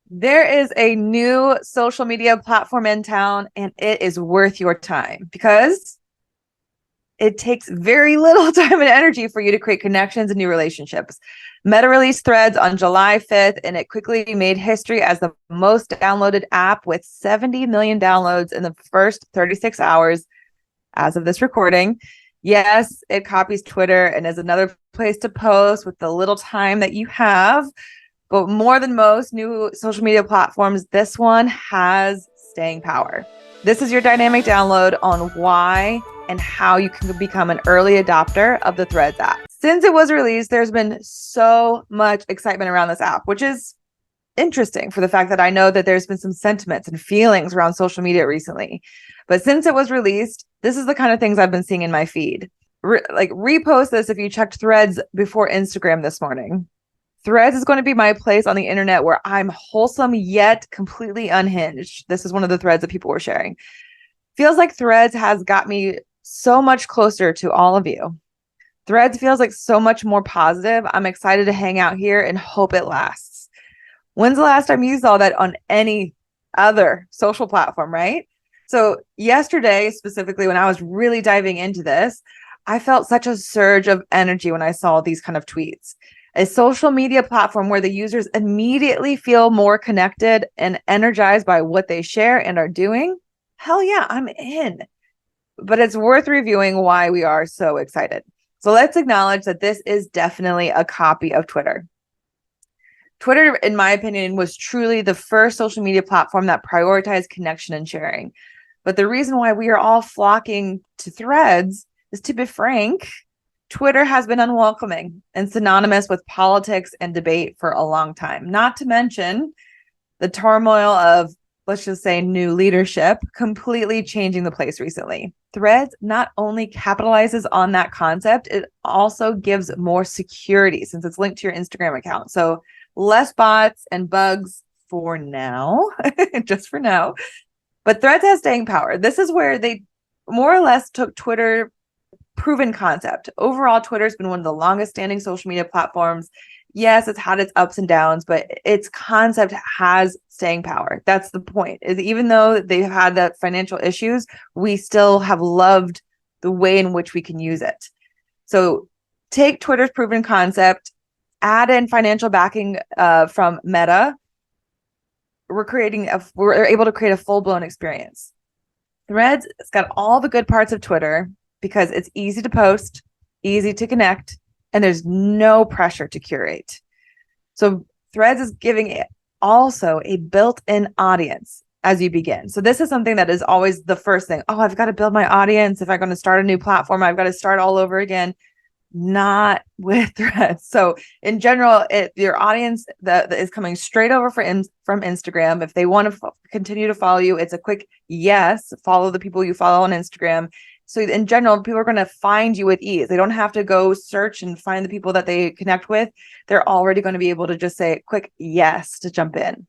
There is a new social media platform in town, and it is worth your time because it takes very little time and energy for you to create connections and new relationships. Meta released Threads on July 5th, and it quickly made history as the most downloaded app with 70 million downloads in the first 36 hours as of this recording. Yes, it copies Twitter and is another place to post with the little time that you have. But more than most new social media platforms, this one has staying power. This is your dynamic download on why and how you can become an early adopter of the Threads app. Since it was released, there's been so much excitement around this app, which is interesting for the fact that I know that there's been some sentiments and feelings around social media recently. But since it was released, this is the kind of things I've been seeing in my feed. Repost this if you checked Threads before Instagram this morning. Threads is going to be my place on the internet where I'm wholesome yet completely unhinged. This is one of the threads that people were sharing. Feels like Threads has got me so much closer to all of you. Threads feels like so much more positive. I'm excited to hang out here and hope it lasts. When's the last time you saw that on any other social platform, right? So yesterday, specifically, when I was really diving into this, I felt such a surge of energy when I saw these kind of tweets. A social media platform where the users immediately feel more connected and energized by what they share and are doing. Hell yeah, I'm in. But it's worth reviewing why we are so excited. So let's acknowledge that this is definitely a copy of Twitter. Twitter, in my opinion, was truly the first social media platform that prioritized connection and sharing. But the reason why we are all flocking to Threads is, to be frank, Twitter has been unwelcoming and synonymous with politics and debate for a long time, not to mention the turmoil of, let's just say, new leadership completely changing the place recently. Threads not only capitalizes on that concept, it also gives more security since it's linked to your Instagram account. So less bots and bugs for now, just for now. But Threads has staying power. This is where they more or less took Twitter proven concept. Overall, Twitter's been one of the longest standing social media platforms. Yes, it's had its ups and downs, but its concept has staying power. That's the point. Is even though they've had that financial issues, we still have loved the way in which we can use it. So take Twitter's proven concept, add in financial backing from Meta. We're able to create a full-blown experience. Threads, it's got all the good parts of Twitter, because it's easy to post, easy to connect, and there's no pressure to curate. So Threads is giving it also a built-in audience as you begin. So this is something that is always the first thing. Oh, I've got to build my audience. If I'm going to start a new platform, I've got to start all over again. Not with Threads. So in general, your audience that is coming straight over from Instagram. If they want to continue to follow you, it's a quick yes, follow the people you follow on Instagram. So in general, people are going to find you with ease. They don't have to go search and find the people that they connect with. They're already going to be able to just say a quick yes to jump in.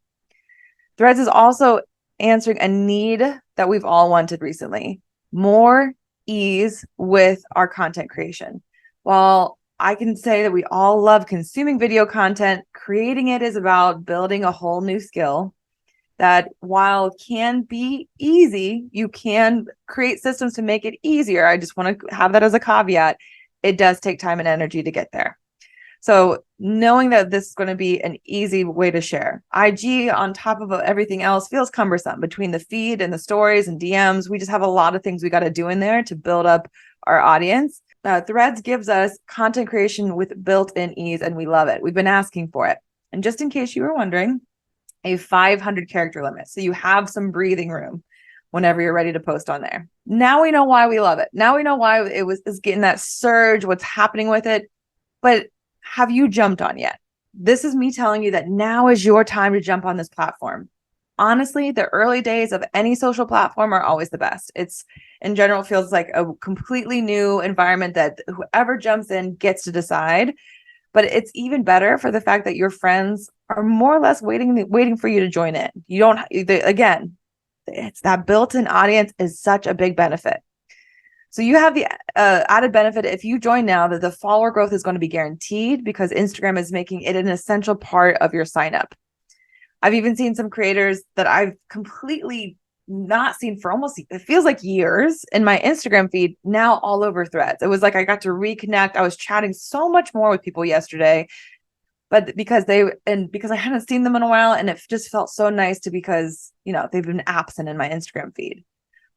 Threads is also answering a need that we've all wanted recently: more ease with our content creation. While I can say that we all love consuming video content, creating it is about building a whole new skill that, while can be easy, you can create systems to make it easier. I just want to have that as a caveat. It does take time and energy to get there. So knowing that this is going to be an easy way to share. IG, on top of everything else, feels cumbersome between the feed and the stories and DMs. We just have a lot of things we got to do in there to build up our audience. Threads gives us content creation with built-in ease, and we love it. We've been asking for it. And just in case you were wondering, a 500 character limit. So you have some breathing room whenever you're ready to post on there. Now we know why we love it. Now we know why is getting that surge, what's happening with it. But have you jumped on yet? This is me telling you that now is your time to jump on this platform. Honestly, the early days of any social platform are always the best. It's, in general, feels like a completely new environment that whoever jumps in gets to decide. But it's even better for the fact that your friends are more or less waiting for you to join in. You don't, again, it's that built-in audience is such a big benefit. So you have the added benefit if you join now that the follower growth is going to be guaranteed because Instagram is making it an essential part of your sign up. I've even seen some creators that I've completely not seen for almost, it feels like years, in my Instagram feed, now all over Threads. It was like I got to reconnect. I was chatting so much more with people yesterday, but because I hadn't seen them in a while, and it just felt so nice because, they've been absent in my Instagram feed.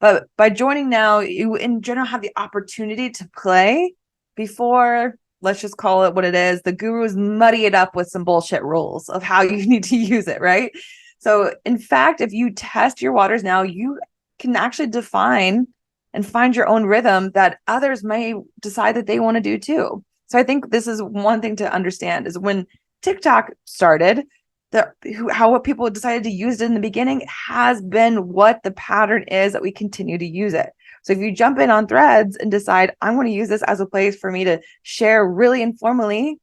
But by joining now, you in general have the opportunity to play before, let's just call it what it is, the gurus muddy it up with some bullshit rules of how you need to use it, right? So in fact, if you test your waters now, you can actually define and find your own rhythm that others may decide that they want to do too. So I think this is one thing to understand is when TikTok started, what people decided to use it in the beginning has been what the pattern is that we continue to use it. So if you jump in on Threads and decide, I'm going to use this as a place for me to share really informally,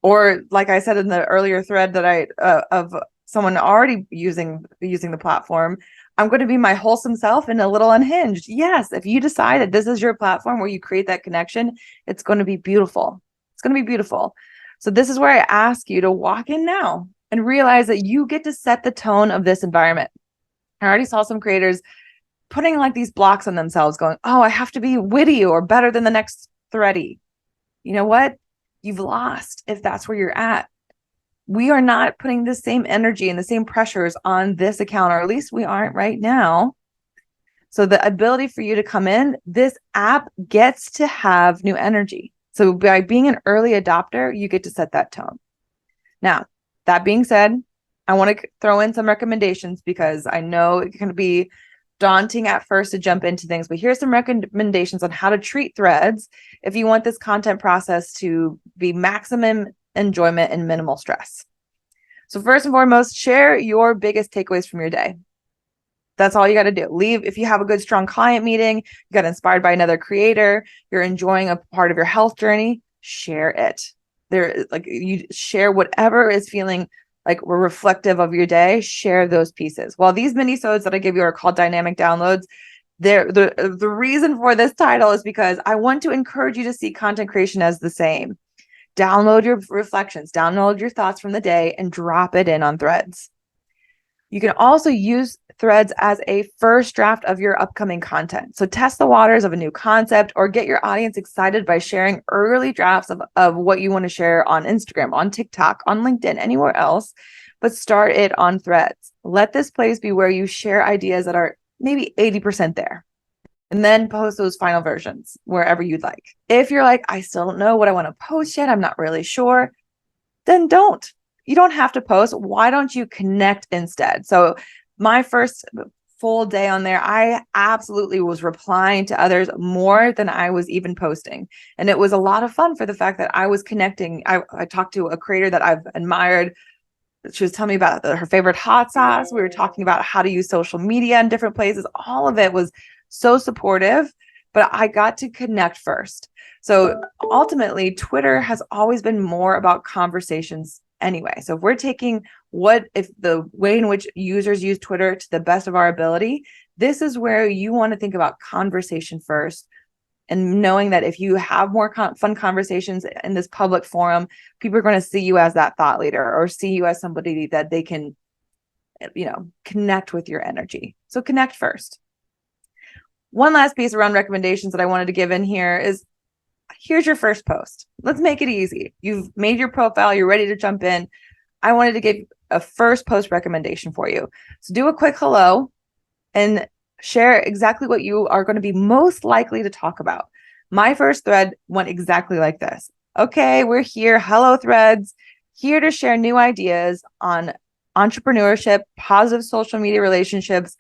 or like I said in the earlier thread that of someone already using the platform, I'm going to be my wholesome self and a little unhinged. Yes, if you decide that this is your platform where you create that connection, it's going to be beautiful. It's going to be beautiful. So this is where I ask you to walk in now and realize that you get to set the tone of this environment. I already saw some creators putting like these blocks on themselves going, oh, I have to be witty or better than the next thready. You know what? You've lost if that's where you're at. We are not putting the same energy and the same pressures on this account, or at least we aren't right now. So the ability for you to come in, this app gets to have new energy. So by being an early adopter, you get to set that tone. Now, that being said, I want to throw in some recommendations because I know it can be daunting at first to jump into things, but here's some recommendations on how to treat Threads if you want this content process to be maximum enjoyment and minimal stress. So first and foremost, share your biggest takeaways from your day. That's all you got to do. Leave if you have a good, strong client meeting, you got inspired by another creator, you're enjoying a part of your health journey, share it. You share whatever is feeling like we're reflective of your day, share those pieces. While these mini-sodes that I give you are called dynamic downloads, the reason for this title is because I want to encourage you to see content creation as the same. Download your reflections, download your thoughts from the day, and drop it in on Threads. You can also use Threads as a first draft of your upcoming content. So test the waters of a new concept or get your audience excited by sharing early drafts of what you want to share on Instagram, on TikTok, on LinkedIn, anywhere else, but start it on Threads. Let this place be where you share ideas that are maybe 80% there. And then post those final versions wherever you'd like. If you're like, I still don't know what I want to post yet, I'm not really sure, then don't. You don't have to post. Why don't you connect instead? So my first full day on there, I absolutely was replying to others more than I was even posting. And it was a lot of fun for the fact that I was connecting. I talked to a creator that I've admired. She was telling me about her favorite hot sauce. We were talking about how to use social media in different places. All of it was so supportive, but I got to connect first. So ultimately, Twitter has always been more about conversations anyway. So if we're taking the way in which users use Twitter to the best of our ability, this is where you want to think about conversation first. And knowing that if you have more fun conversations in this public forum, people are going to see you as that thought leader or see you as somebody that they can, connect with your energy. So connect first. One last piece around recommendations that I wanted to give in here is, here's your first post. Let's make it easy. You've made your profile. You're ready to jump in. I wanted to give a first post recommendation for you. So do a quick hello and share exactly what you are going to be most likely to talk about. My first thread went exactly like this. Okay, we're here. Hello, Threads. Here to share new ideas on entrepreneurship, positive social media relationships,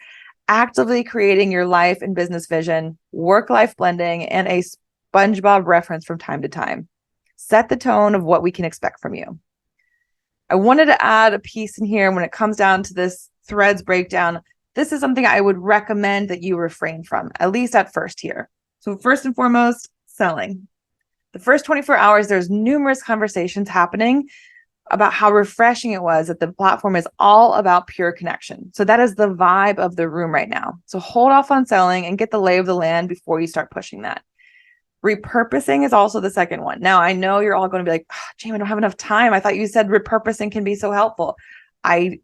actively creating your life and business vision, work-life blending, and a SpongeBob reference from time to time. Set the tone of what we can expect from you. I wanted to add a piece in here when it comes down to this Threads breakdown. This is something I would recommend that you refrain from, at least at first here. So first and foremost, selling. The first 24 hours, there's numerous conversations happening about how refreshing it was that the platform is all about pure connection. So that is the vibe of the room right now. So hold off on selling and get the lay of the land before you start pushing that. Repurposing is also the second one. Now, I know you're all going to be like, oh, Jamie, I don't have enough time. I thought you said repurposing can be so helpful. I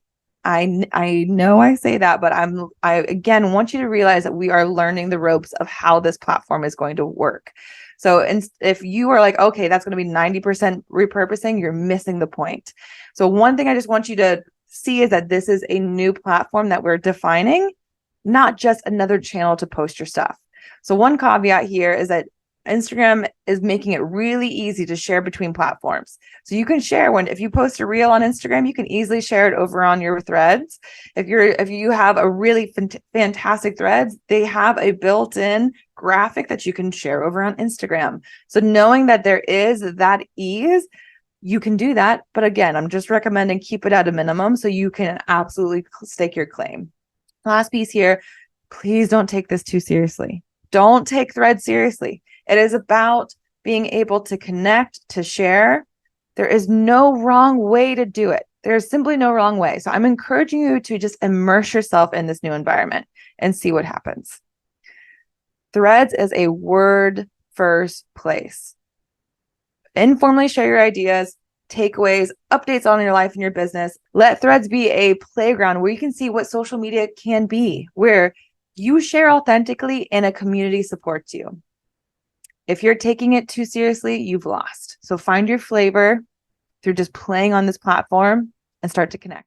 I know I say that, but I again want you to realize that we are learning the ropes of how this platform is going to work. So if you are like, okay, that's going to be 90% repurposing, you're missing the point. So one thing I just want you to see is that this is a new platform that we're defining, not just another channel to post your stuff. So one caveat here is that Instagram is making it really easy to share between platforms. So you can share if you post a reel on Instagram, you can easily share it over on your threads. If you have a really fantastic threads, they have a built-in graphic that you can share over on Instagram. So knowing that there is that ease, you can do that. But again, I'm just recommending keep it at a minimum so you can absolutely stake your claim. Last piece here, please don't take this too seriously. Don't take threads seriously. It is about being able to connect, to share. There is no wrong way to do it. There's simply no wrong way. So I'm encouraging you to just immerse yourself in this new environment and see what happens. Threads is a word first place. Informally share your ideas, takeaways, updates on your life and your business. Let Threads be a playground where you can see what social media can be, where you share authentically and a community supports you. If you're taking it too seriously, you've lost. So find your flavor through just playing on this platform and start to connect.